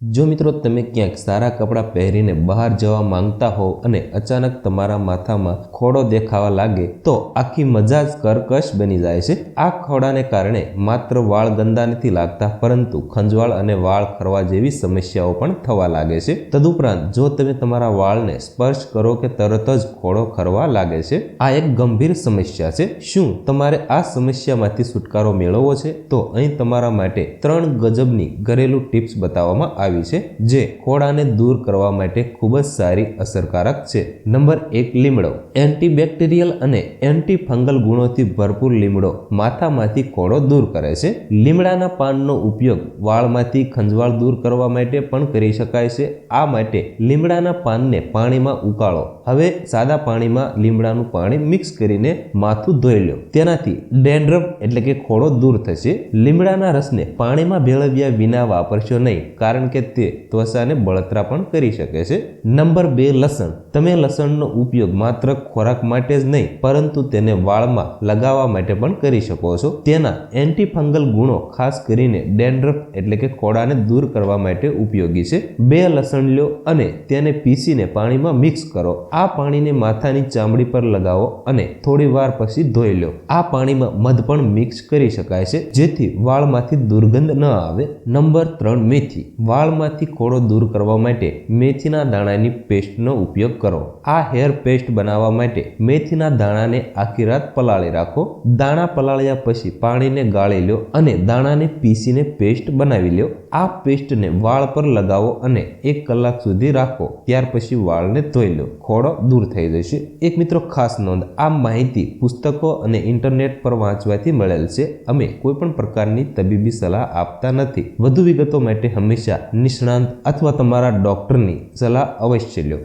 જો મિત્રો તમે ક્યાંક સારા કપડાં પહેરીને બહાર જવા માંગતા હોવ અને અચાનક તમારા માથામાં ખોડો દેખાવા લાગે તો આખી મજા જ કર્કશ બની જાય છે। આ ખોડાને કારણે માત્ર વાળ ગંદા નથી લાગતા પરંતુ ખંજવાળ અને વાળ ખરવા જેવી સમસ્યાઓ પણ થવા લાગે છે। તદુપરાંત જો તમે તમારા વાળને સ્પર્શ કરો કે તરત જ ખોડો ખરવા લાગે છે। આ એક ગંભીર સમસ્યા છે। શું તમારે આ સમસ્યામાંથી છુટકારો મેળવવો છે? તો અહીં તમારા માટે 3 ગજબની ઘરેલું ટિપ્સ બતાવવામાં આવી છે જે ખોડાને દૂર કરવા માટે ખૂબ જ સારી અસરકારક છે। નંબર 1 લીમડો। એન્ટીબેક્ટેરિયલ અને એન્ટી ફંગલ ગુણોથી ભરપૂર લીમડો માથામાંથી ખોડો દૂર કરે છે। લીમડાના પાનનો ઉપયોગ વાળમાંથી ખંજવાળ દૂર કરવા માટે પણ કરી શકાય છે। આ માટે લીમડાના પાનને પાણીમાં ઉકાળો। હવે સાદા પાણીમાં લીમડાનું પાણી મિક્સ કરીને માથું ધોઈ લો। તેનાથી ડેન્ડ્રફ એટલે કે ખોડો દૂર થશે। લીમડાના રસને પાણીમાં ભેળવ્યા વિના વાપરશો નહીં કારણ કે તે ત્વચાને બળતરા પણ કરી શકે છે। નંબર 2 લસણ। તમે લસણનો ઉપયોગ માત્ર ખોરાક માટે જ નહીં પરંતુ તેને વાળમાં લગાવવા માટે પણ કરી શકો છો। તેના એન્ટી ફંગલ ગુણો ખાસ કરીને ડેન્ડ્રફ એટલે કે ખોડાને દૂર કરવા માટે ઉપયોગી છે। 2 લસણ લો અને તેને પીસીને પાણીમાં મિક્સ કરો। આ પાણીને માથાની ચામડી પર લગાવો અને થોડી વાર પછી ધોઈ લો। આ પાણીમાં મધ પણ મિક્સ કરી શકાય છે જેથી વાળમાંથી દુર્ગંધ ન આવે। નંબર 3 મેથી। વાળમાંથી ખોડો દૂર કરવા માટે મેથીના દાણાની પેસ્ટનો ઉપયોગ કરો। આ હેર પેસ્ટ બનાવવા માટે મેથીના દાણાને આખી રાત પલાળી રાખો। દાણા પલાળ્યા પછી પાણીને ગાળી લો અને દાણાને પીસીને પેસ્ટ બનાવી લો। આ પેસ્ટને વાળ પર લગાવો અને 1 કલાક સુધી રાખો। ત્યાર પછી વાળને ધોઈ લો, ખોડો દૂર થઈ જશે। એક મિત્રો ખાસ નોંધ, આ માહિતી પુસ્તકો અને ઇન્ટરનેટ પર વાંચવાથી મળેલ છે। અમે કોઈ પણ પ્રકારની તબીબી સલાહ આપતા નથી। વધુ વિગતો માટે હંમેશા નિષ્ણાંત અથવા તમારા ડોક્ટરની સલાહ અવશ્ય લો।